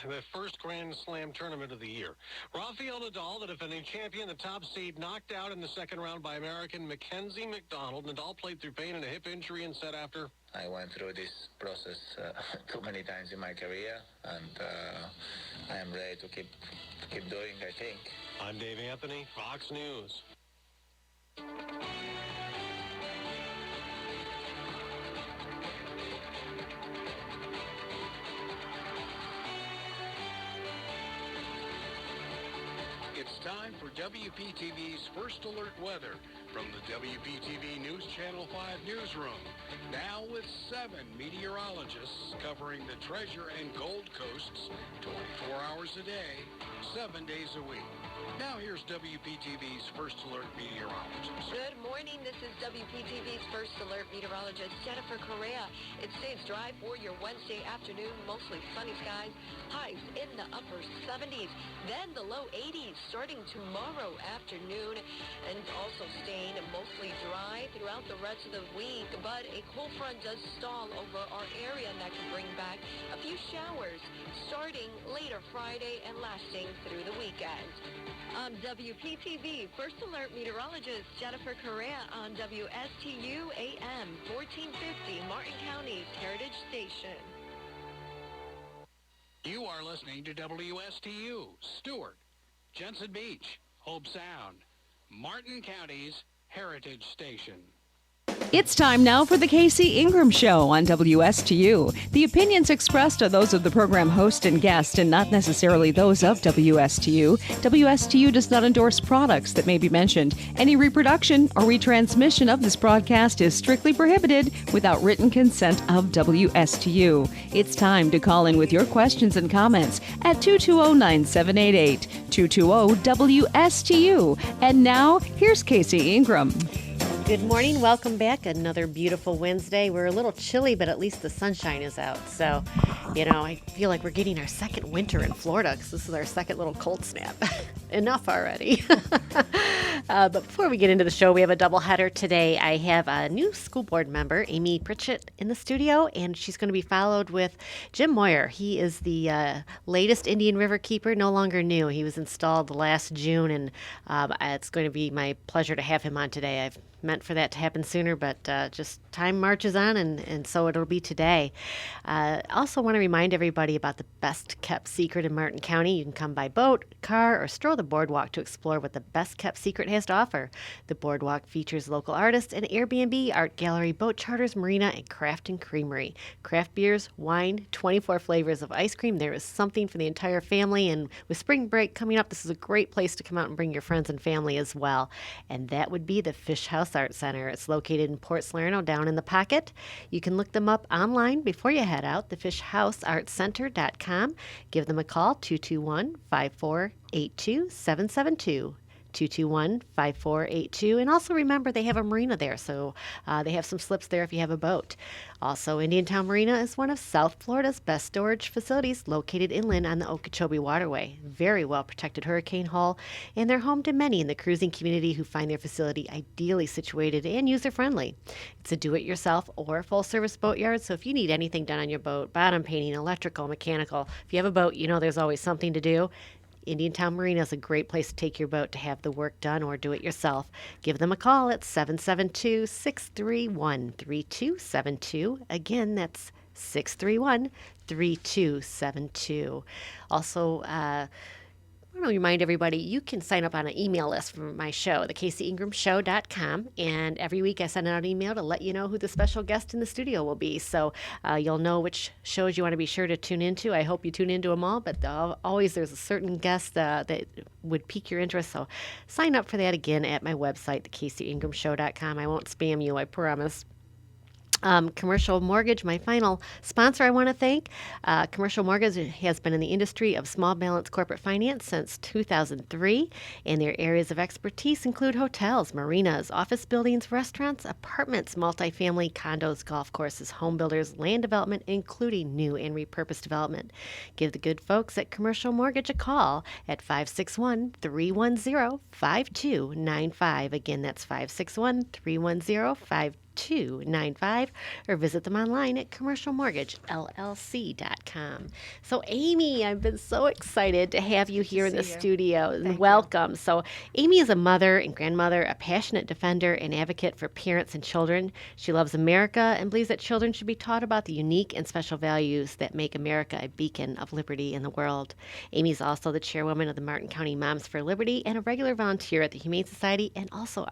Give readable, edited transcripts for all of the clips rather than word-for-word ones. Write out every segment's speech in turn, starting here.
the first Grand Slam tournament of the year. Rafael Nadal, the defending champion, the top seed, knocked out in the second round by American Mackenzie McDonald. Nadal played through pain and a hip injury and said after, I went through this process too many times in my career, and I am ready to keep doing, I think. I'm Dave Anthony, Fox News. It's time for WPTV's First Alert Weather from the WPTV News Channel 5 newsroom. Now with 7 meteorologists covering the Treasure and Gold Coasts 24 hours a day, 7 days a week. Now here's WPTV's First Alert meteorologist. Good morning. This is WPTV's First Alert meteorologist, Jennifer Correa. It stays dry for your Wednesday afternoon, mostly sunny skies. Highs in the upper 70s, then the low 80s starting tomorrow afternoon, and also staying mostly dry throughout the rest of the week. But a cool front does stall over our area, and that can bring back a few showers starting later Friday and lasting through the weekend. I'm WPTV First Alert meteorologist Jennifer Correa on WSTU AM 1450, Martin County's Heritage Station. You are listening to WSTU, Stewart, Jensen Beach, Hope Sound, Martin County's Heritage Station. It's time now for the Casey Ingram Show on WSTU. The opinions expressed are those of the program host and guest and not necessarily those of WSTU. WSTU does not endorse products that may be mentioned. Any reproduction or retransmission of this broadcast is strictly prohibited without written consent of WSTU. It's time to call in with your questions and comments at 220-9788, 220-WSTU. And now, here's Casey Ingram. Good morning. Welcome back. Another beautiful Wednesday. We're a little chilly, but at least the sunshine is out. So, I feel like we're getting our second winter in Florida because this is our second little cold snap. Enough already. But before we get into the show, we have a doubleheader today. I have a new school board member, Amy Pritchett, in the studio, and she's going to be followed with Jim Moyer. He is the latest Indian River keeper, no longer new. He was installed last June, and it's going to be my pleasure to have him on today. I've meant for that to happen sooner, but just time marches on, and so it'll be today. Also want to remind everybody about the best kept secret in Martin County. You can come by boat, car, or stroll the boardwalk to explore what the best kept secret has to offer. The boardwalk features local artists, an Airbnb, art gallery, boat charters, marina, and craft and creamery. Craft beers, wine, 24 flavors of ice cream. There is something for the entire family, and with spring break coming up, this is a great place to come out and bring your friends and family as well. And that would be the Fish House Art Center. It's located in Port Salerno, down in the pocket. You can look them up online before you head out, thefishhouseartcenter.com. Give them a call, 221-5482-772. 221-5482. And also remember, they have a marina there, so they have some slips there if you have a boat. Also, Indiantown Marina is one of South Florida's best storage facilities, located inland on the Okeechobee Waterway. Very well protected hurricane hull, and they're home to many in the cruising community who find their facility ideally situated and user-friendly. It's a do-it-yourself or full-service boatyard, so if you need anything done on your boat, bottom painting, electrical, mechanical, if you have a boat, there's always something to do. Indiantown Marina is a great place to take your boat to have the work done or do it yourself. Give them a call at 772-631-3272. Again, that's 631-3272. Also, I want to remind everybody, you can sign up on an email list for my show, thecaseyingram.show.com, and every week I send out an email to let you know who the special guest in the studio will be, so you'll know which shows you want to be sure to tune into. I hope you tune into them all, but always there's a certain guest that would pique your interest, so sign up for that again at my website, thecaseyingram.show.com. I won't spam you, I promise. Commercial Mortgage, my final sponsor I want to thank. Commercial Mortgage has been in the industry of small balance corporate finance since 2003, and their areas of expertise include hotels, marinas, office buildings, restaurants, apartments, multifamily, condos, golf courses, home builders, land development, including new and repurposed development. Give the good folks at Commercial Mortgage a call at 561-310-5295. Again, that's 561-310-5295. 888-866-8295 or visit them online at commercialmortgagellc.com. So, Amy, I've been so excited to have you here in the studio. And welcome. So, Amy is a mother and grandmother, a passionate defender and advocate for parents and children. She loves America and believes that children should be taught about the unique and special values that make America a beacon of liberty in the world. Amy is also the chairwoman of the Martin County Moms for Liberty and a regular volunteer at the Humane Society, and also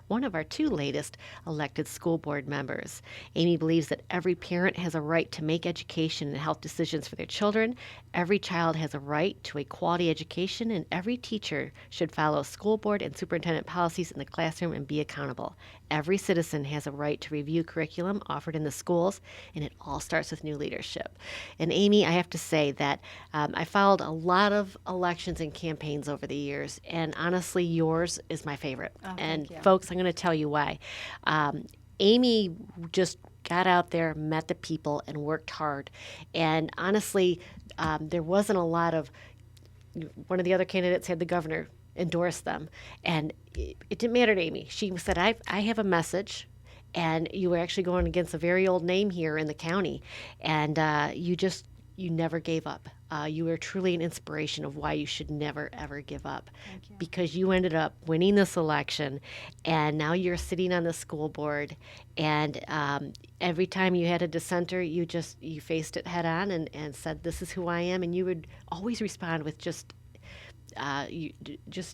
one of our two latest elected school board members. Amy believes that every parent has a right to make education and health decisions for their children. Every child has a right to a quality education, and every teacher should follow school board and superintendent policies in the classroom and be accountable. Every citizen has a right to review curriculum offered in the schools, and it all starts with new leadership. And Amy, I have to say that I followed a lot of elections and campaigns over the years, and honestly, yours is my favorite. And folks, I'm going to tell you why. Amy just got out there, met the people, and worked hard. And honestly, there wasn't a lot of, one of the other candidates had the governor endorse them. And it didn't matter to Amy. She said, I have a message. And you were actually going against a very old name here in the county. And you never gave up. You were truly an inspiration of why you should never, ever give up. Thank you. Because you ended up winning this election, and now you're sitting on the school board, and every time you had a dissenter, you faced it head on and said, this is who I am, and you would always respond with just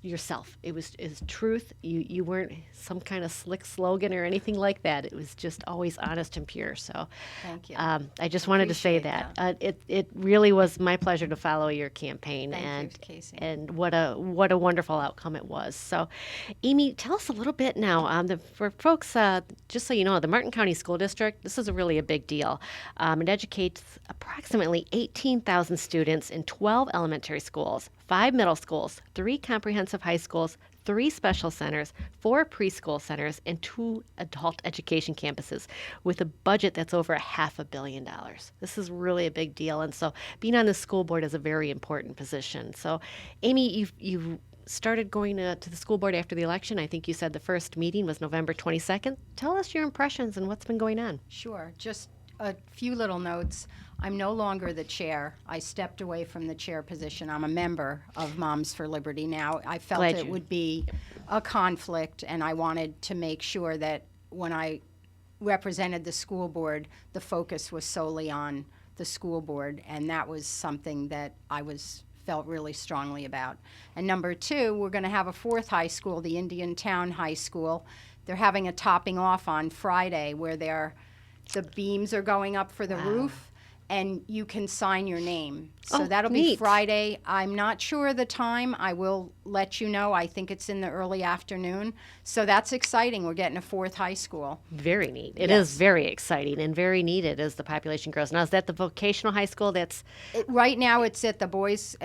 yourself. It was truth. You weren't some kind of slick slogan or anything like that. It was just always honest and pure. So, thank you. I just wanted to say that. It really was my pleasure to follow your campaign. Thank you, Casey. And what a wonderful outcome it was. So, Amy, tell us a little bit now. For folks, just so you know, the Martin County School District, this is really a big deal. It educates approximately 18,000 students in 12 elementary schools, 5 middle schools, 3 comprehensive high schools, 3 special centers, 4 preschool centers, and 2 adult education campuses with a budget that's over $500 million. This is really a big deal. And so being on the school board is a very important position. So, Amy, you've started going to the school board after the election. I think you said the first meeting was November 22nd. Tell us your impressions and what's been going on. Sure. Just a few little notes. I'm no longer the chair. I stepped away from the chair position. I'm a member of Moms for Liberty now. I felt it would be a conflict, and I wanted to make sure that when I represented the school board, the focus was solely on the school board, and that was something that I felt really strongly about. And number 2, we're going to have a 4th high school, the Indian Town High School. They're having a topping off on Friday where the beams are going up for the roof, and you can sign your name. So that'll be neat. Friday. I'm not sure of the time. I will let you know. I think it's in the early afternoon. So that's exciting. We're getting a 4th high school. Very neat. It is very exciting and very needed as the population grows. Now, is that the vocational high school? Right now it's at the Boys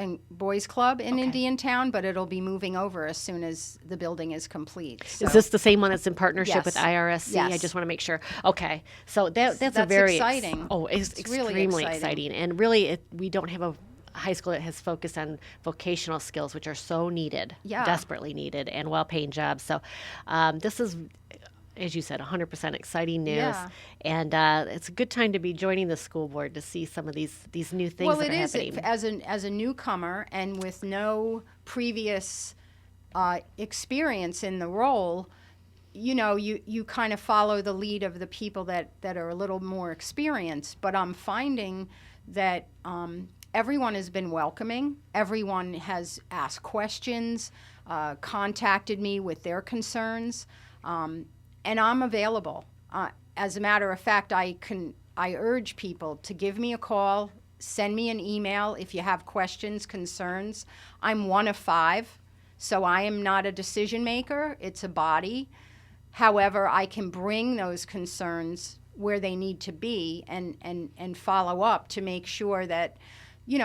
Club in Indiantown, but it'll be moving over as soon as the building is complete. So. Is this the same one that's in partnership Yes. with IRSC? Yes. I just want to make sure. Okay. So that's a That's very exciting. It's really extremely exciting. exciting. And really, we don't have a high school that has focused on vocational skills, which are so needed, desperately needed, and well-paying jobs. So this is, as you said, 100% exciting news. Yeah. And it's a good time to be joining the school board to see some of these new things that are happening. As a newcomer and with no previous experience in the role, you kind of follow the lead of the people that are a little more experienced. But I'm finding that everyone has been welcoming. Everyone has asked questions, contacted me with their concerns, and I'm available. As a matter of fact, I urge people to give me a call, send me an email if you have questions, concerns. I'm one of 5, so I am not a decision maker. It's a body. However, I can bring those concerns where they need to be and follow up to make sure that,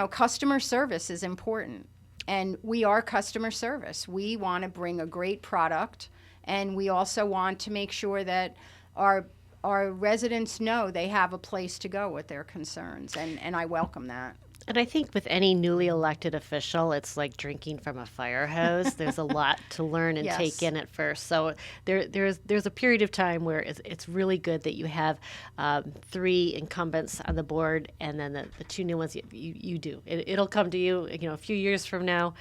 customer service is important. And we are customer service. We want to bring a great product, and we also want to make sure that our residents know they have a place to go with their concerns, and I welcome that. And I think with any newly elected official, it's like drinking from a fire hose. There's a lot to learn and Yes. take in at first. So there's a period of time where it's really good that you have 3 incumbents on the board, and then the 2 new ones you do. It'll come to you. A few years from now,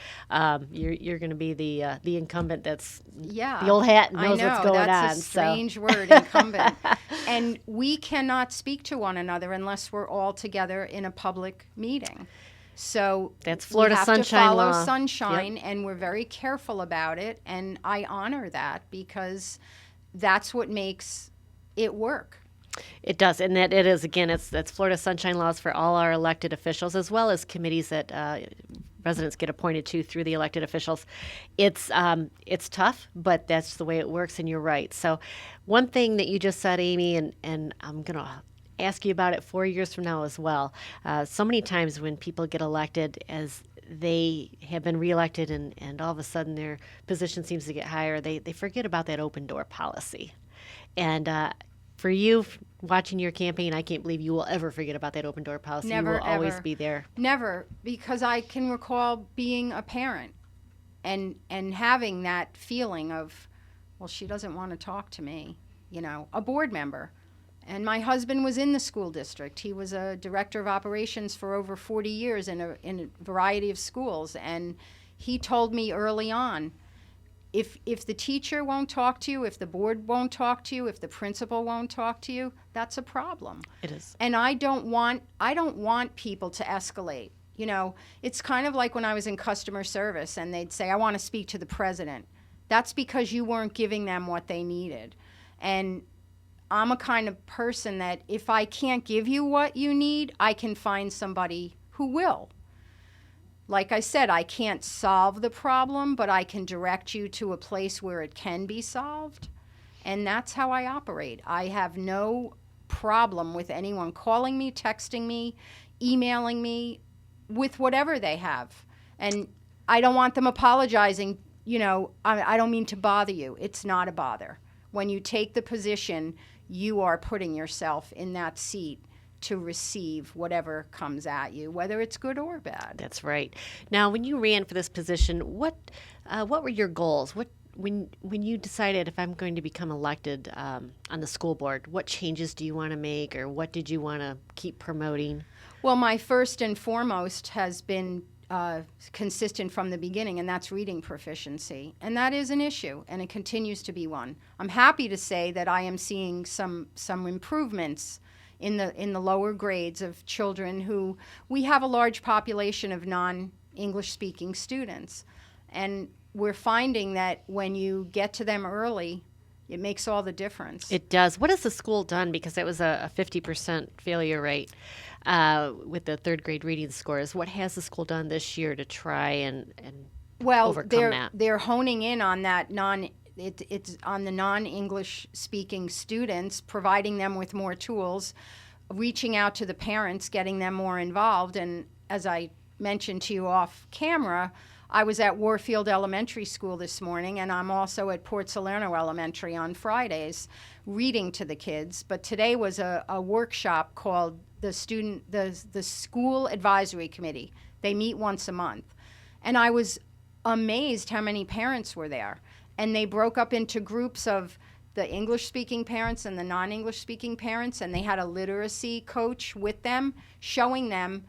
you're going to be the incumbent. That's the old hat and knows what's going on. That's a strange word, incumbent. And we cannot speak to one another unless we're all together in a public meeting. So that's Florida we have sunshine to follow law. sunshine, Yep. and we're very careful about it. And I honor that because that's what makes it work. It does, and that it is, again, that's Florida sunshine laws for all our elected officials, as well as committees that residents get appointed to through the elected officials. It's tough, but that's the way it works, and you're right. So one thing that you just said, Amy, and I'm going to ask you about it 4 years from now as well. So many times when people get elected, as they have been reelected and all of a sudden their position seems to get higher, they forget about that open door policy. And for you, watching your campaign, I can't believe you will ever forget about that open door policy. Never, you will always ever. be there. Never, because I can recall being a parent and having that feeling of, well, she doesn't want to talk to me, a board member. And my husband was in the school district. He was a director of operations for over 40 years in a variety of schools. And he told me early on, if the teacher won't talk to you, if the board won't talk to you, if the principal won't talk to you, that's a problem. It is. And I don't want people to escalate. It's kind of like when I was in customer service and they'd say, I want to speak to the president. That's because you weren't giving them what they needed. And I'm a kind of person that if I can't give you what you need, I can find somebody who will. Like I said, I can't solve the problem, but I can direct you to a place where it can be solved. And that's how I operate. I have no problem with anyone calling me, texting me, emailing me, with whatever they have. And I don't want them apologizing. I don't mean to bother you. It's not a bother. When you take the position, you are putting yourself in that seat to receive whatever comes at you, whether it's good or bad. That's right. Now, when you ran for this position, what were your goals? When you decided, if I'm going to become elected on the school board, what changes do you want to make, or what did you want to keep promoting? Well, my first and foremost has been consistent from the beginning, and that's reading proficiency. And that is an issue, and it continues to be one. I'm happy to say that I am seeing some improvements in the lower grades of children who, we have a large population of non-English speaking students. And we're finding that when you get to them early, it makes all the difference. It does. What has the school done? Because that was a 50% failure rate with the third grade reading scores. What has the school done this year to try and overcome that? They're honing in on that it's on the non-English speaking students, providing them with more tools, reaching out to the parents, getting them more involved. And as I mentioned to you off camera, I was at Warfield Elementary School this morning, and I'm also at Port Salerno Elementary on Fridays reading to the kids. But today was a workshop called the School Advisory Committee. They meet once a month. And I was amazed how many parents were there. And they broke up into groups of the English-speaking parents and the non-English-speaking parents, and they had a literacy coach with them, showing them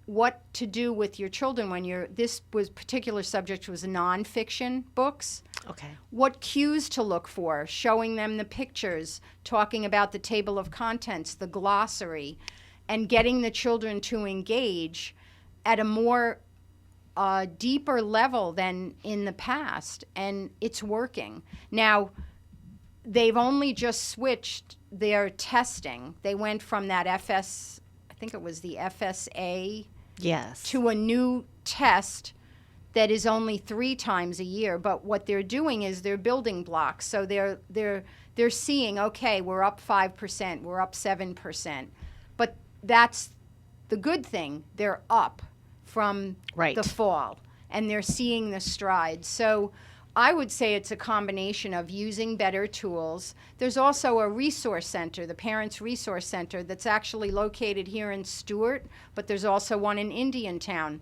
what to do with your children when this particular subject was nonfiction books. Okay. What cues to look for, showing them the pictures, talking about the table of contents, the glossary, and getting the children to engage at a more deeper level than in the past, and it's working. Now, they've only just switched their testing. They went from that I think it was the FSA, yes, to a new test that is only 3 times a year. But what they're doing is they're building blocks. So they're seeing, okay, we're up 5%, we're up 7%, but that's the good thing. They're up from right. the fall, and they're seeing the strides. So I would say it's a combination of using better tools. There's also a resource center, the Parents Resource Center, that's actually located here in Stewart, but there's also one in Indiantown,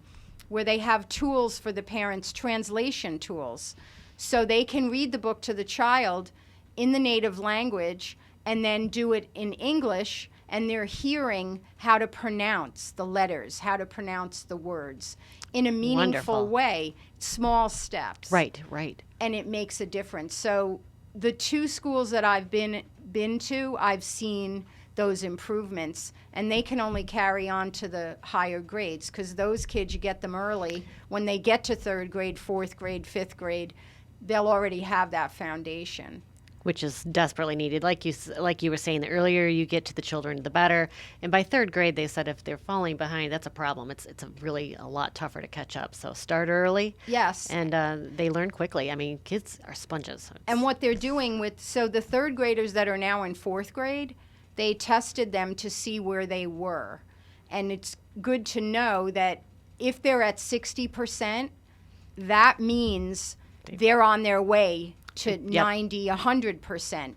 where they have tools for the parents, translation tools. So they can read the book to the child in the native language and then do it in English, and they're hearing how to pronounce the letters, how to pronounce the words in a meaningful Wonderful. way, small steps. Right, right. And it makes a difference. So the 2 schools that I've been to, I've seen those improvements, and they can only carry on to the higher grades, because those kids, you get them early. When they get to 3rd grade, 4th grade, 5th grade, they'll already have that foundation. Which is desperately needed. Like you were saying, the earlier you get to the children, the better. And by 3rd grade, they said if they're falling behind, that's a problem. It's a lot tougher to catch up. So start early. Yes. And they learn quickly. I mean, kids are sponges. And what they're doing so the 3rd graders that are now in 4th grade, they tested them to see where they were. And it's good to know that if they're at 60%, that means they're on their way to 90, 100%.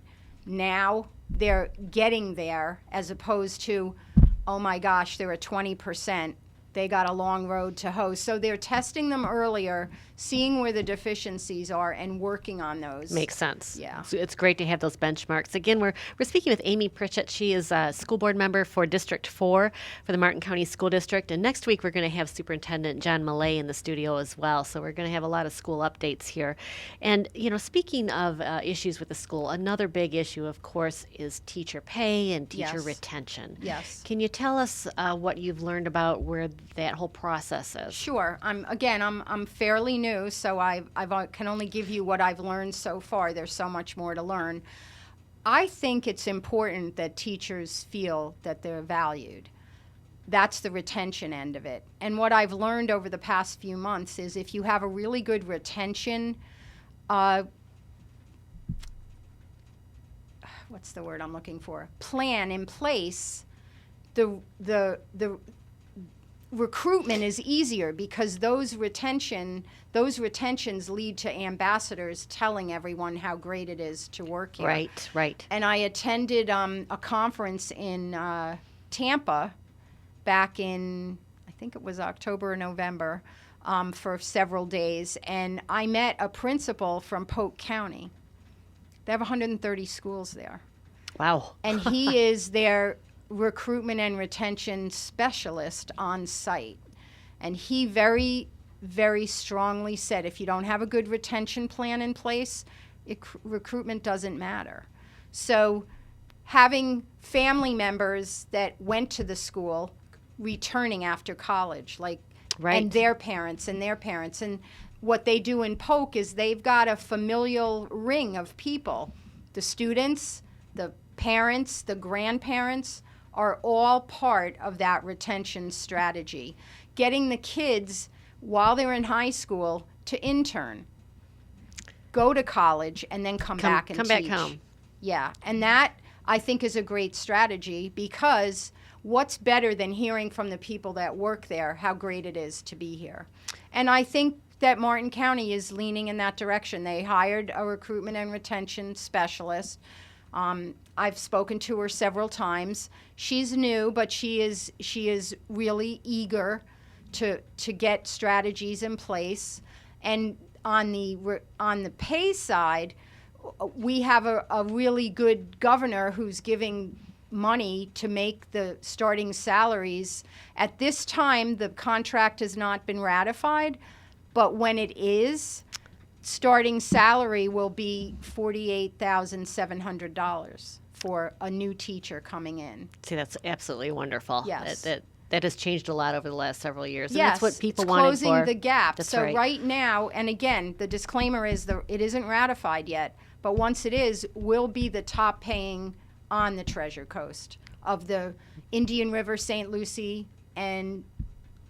Now they're getting there, as opposed to, oh my gosh, they're at 20%. They got a long road to hoe. So they're testing them earlier, seeing where the deficiencies are, and working on those. Makes sense. Yeah. It's great to have those benchmarks. Again, we're speaking with Amy Pritchett. She is a school board member for District 4 for the Martin County School District. And next week, we're going to have Superintendent John Millay in the studio as well. So we're going to have a lot of school updates here. And, speaking of issues with the school, another big issue, of course, is teacher pay and teacher Yes. retention. Yes. Can you tell us what you've learned about where that whole process is? Sure. I'm fairly new, so I can only give you what I've learned so far. There's so much more to learn. I think it's important that teachers feel that they're valued. That's the retention end of it. And what I've learned over the past few months is if you have a really good retention, what's the word I'm looking for? Plan in place, the recruitment is easier, because those retentions lead to ambassadors telling everyone how great it is to work here. Right, right. And I attended a conference in Tampa back in, I think it was October or November, for several days. And I met a principal from Polk County. They have 130 schools there. Wow. And he is their recruitment and retention specialist on site. And he very, very strongly said, if you don't have a good retention plan in place, recruitment doesn't matter. So having family members that went to the school returning after college, Right. and their parents, and what they do in Polk is they've got a familial ring of people. The students, the parents, the grandparents are all part of that retention strategy. Getting the kids, while they're in high school, to intern, go to college, and then come back and come teach. back home. Yeah, and that, I think, is a great strategy, because what's better than hearing from the people that work there how great it is to be here? And I think that Martin County is leaning in that direction. They hired a recruitment and retention specialist. I've spoken to her several times. She's new, but she is really eager to get strategies in place. And on the pay side, we have a really good governor who's giving money to make the starting salaries. At this time, the contract has not been ratified, but when it is, starting salary will be $48,700 for a new teacher coming in. See, that's absolutely wonderful. Yes. That has changed a lot over the last several years. And Yes, that's what people it's wanted closing for. the gap. That's so right. now, and again, the disclaimer is it isn't ratified yet, but once it is, we'll be the top paying on the Treasure Coast of the Indian River, St. Lucie, and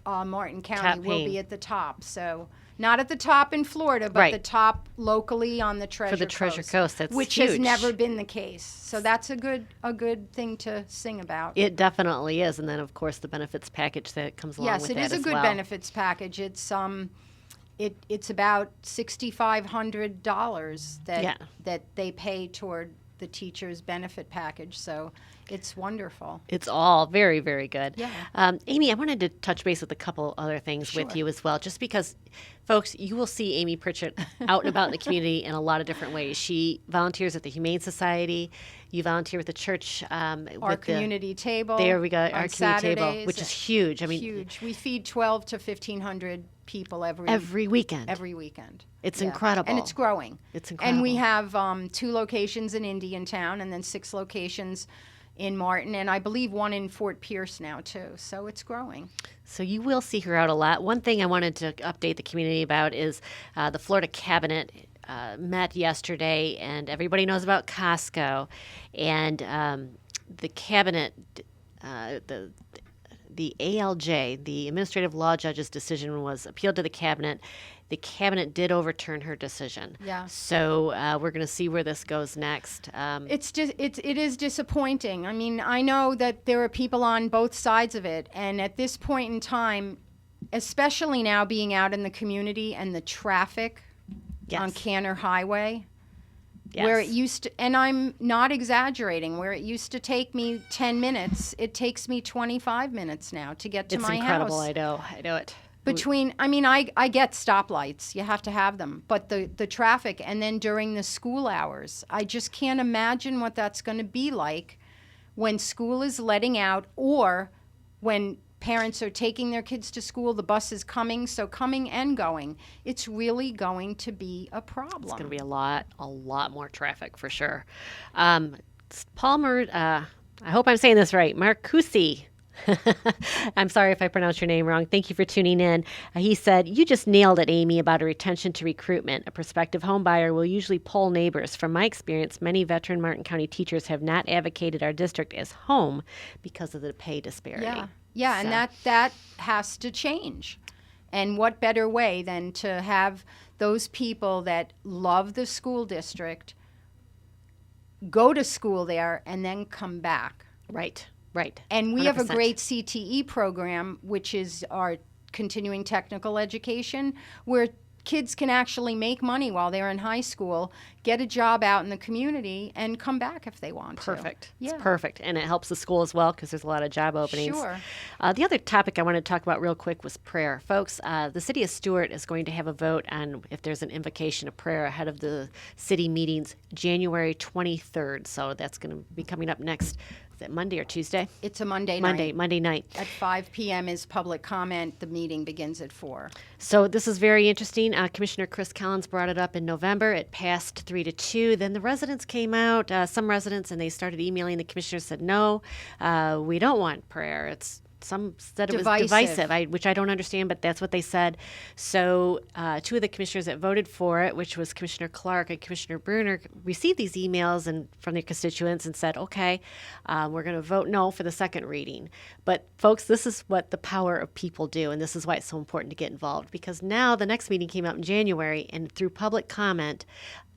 Martin County Top will paying. be at the top. So not at the top in Florida, but Right. the top locally on the Treasure Coast. For the Treasure Coast, that's which huge. has never been the case. So that's a good thing to sing about. It definitely is. And then, of course, the benefits package that comes along Yes, with it that is a as good well. benefits package. It's it's about $6,500 Yeah. that they pay toward the teacher's benefit package. So it's wonderful. It's all very, very good. Yeah. Amy, I wanted to touch base with a couple other things with Sure. you as well, just because, folks, you will see Amy Pritchett out and about in the community in a lot of different ways. She volunteers at the Humane Society. You volunteer with the church. Our community table. There we go. on Our community table, Saturdays. which is huge. I mean, Huge. We feed 12 to 1,500 people every weekend. every weekend. It's Yeah. incredible. And it's growing. It's incredible. And we have 2 locations in Indiantown and then 6 locations in Martin, and I believe 1 in Fort Pierce now, too. So it's growing. So you will see her out a lot. One thing I wanted to update the community about is the Florida Cabinet met yesterday, and everybody knows about Costco. And the Cabinet, the ALJ, the Administrative Law Judge's decision was appealed to the Cabinet. The Cabinet did overturn her decision. Yeah. So we're going to see where this goes next. It is disappointing. I mean, I know that there are people on both sides of it, and at this point in time, especially now being out in the community and the traffic on Yes. Canner Highway, Yes. where it used to, and I'm not exaggerating, where it used to take me 10 minutes, it takes me 25 minutes now to get to It's my incredible. house. I know it. I get stoplights. You have to have them. But the traffic, and then during the school hours, I just can't imagine what that's going to be like when school is letting out or when parents are taking their kids to school, the bus is coming, so coming and going. It's really going to be a problem. It's going to be a lot more traffic for sure. Palmer, I hope I'm saying this right, Marcusi. I'm sorry if I pronounced your name wrong. Thank you for tuning in. He said, "You just nailed it, Amy, about a retention to recruitment. A prospective home buyer will usually poll neighbors. From my experience, many veteran Martin County teachers have not advocated our district as home because of the pay disparity." Yeah, So- and that has to change. And what better way than to have those people that love the school district go to school there and then come back. Right. And we have a 100%. great CTE program, which is our continuing technical education, where kids can actually make money while they're in high school, get a job out in the community, and come back if they want to. Perfect. Yeah. It's perfect. And it helps the school as well because there's a lot of job openings. Sure. The other topic I wanted to talk about real quick was prayer. Folks, the city of Stewart is going to have a vote on if there's an invocation of prayer ahead of the city meetings January 23rd. So that's going to be coming up next. Is it Monday or Tuesday? It's a Monday night. Monday night. At 5 p.m. is public comment. The meeting begins at 4. So this is very interesting. Commissioner Chris Collins brought it up in November. It passed 3-2. Then the residents came out, some residents, and they started emailing the commissioners, said, no, we don't want prayer. Some said it was divisive, which I don't understand, but that's what they said. So 2 of the commissioners that voted for it, which was Commissioner Clark and Commissioner Bruner, received these emails from their constituents and said, okay, we're going to vote no for the second reading. But folks, this is what the power of people do, and this is why it's so important to get involved, because now the next meeting came out in January, and through public comment,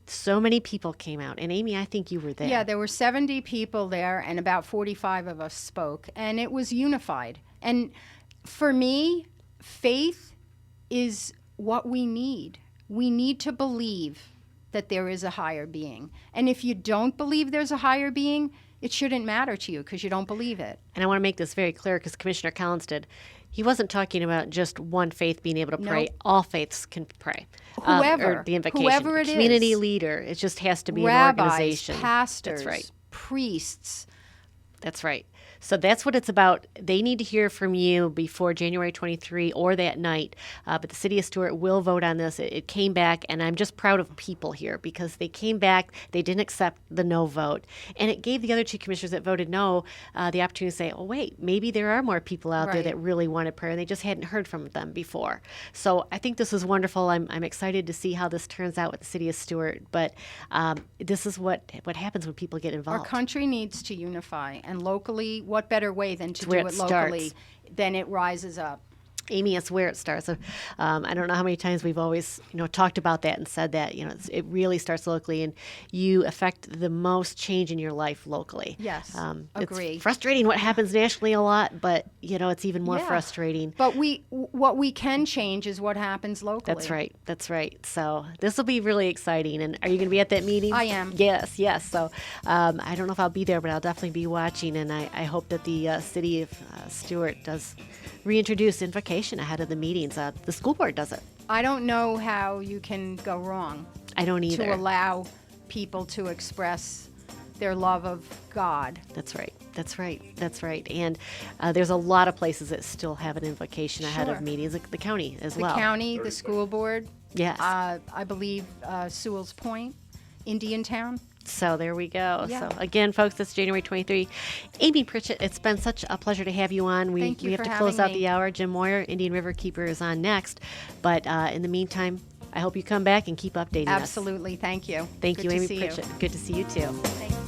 so many people came out. And Amy, I think you were there. Yeah, there were 70 people there, and about 45 of us spoke, and it was unified. And for me, faith is what we need. We need to believe that there is a higher being. And if you don't believe there's a higher being, it shouldn't matter to you because you don't believe it. And I want to make this very clear because Commissioner Collins did. He wasn't talking about just one faith being able to pray. Nope. All faiths can pray. Whoever, or the invocation. whoever it is. Community leader. It just has to be Rabbis, an organization. pastors, That's right. priests. That's right. So that's what it's about. They need to hear from you before January 23 or that night. But the city of Stewart will vote on this. It came back, and I'm just proud of people here because they came back. They didn't accept the no vote. And it gave the other 2 commissioners that voted no the opportunity to say, oh, wait, maybe there are more people out there Right. that really wanted prayer, and they just hadn't heard from them before. So I think this is wonderful. I'm excited to see how this turns out with the city of Stewart. But this is what happens when people get involved. Our country needs to unify, and locally, what better way than to It's do where it it locally starts. than it rises up? Amy, it's where it starts. I don't know how many times we've always, talked about that and said that, it really starts locally, and you affect the most change in your life locally. Yes, agree. agree. It's frustrating what happens nationally a lot, but, it's even more frustrating. But what we can change is what happens locally. That's right. So this will be really exciting. And are you going to be at that meeting? I am. Yes. So I don't know if I'll be there, but I'll definitely be watching, and I hope that the city of Stewart does reintroduce invocation ahead of the meetings. The school board does it. I don't know how you can go wrong. I don't either. To allow people to express their love of God. That's right. And there's a lot of places that still have an invocation ahead of meetings, like the county as well. The county, the school board. Yes. I believe Sewell's Point, Indiantown. So there we go. Yeah. So again, folks, that's January 23. Amy Pritchett, it's been such a pleasure to have you on. Thank you we have for to close out having me. the hour. Jim Moyer, Indian River Keeper, is on next. But in the meantime, I hope you come back and keep updating us. Absolutely. Thank you. Thank Good you, to Amy see Pritchett. You. Good to see you too. Thank you.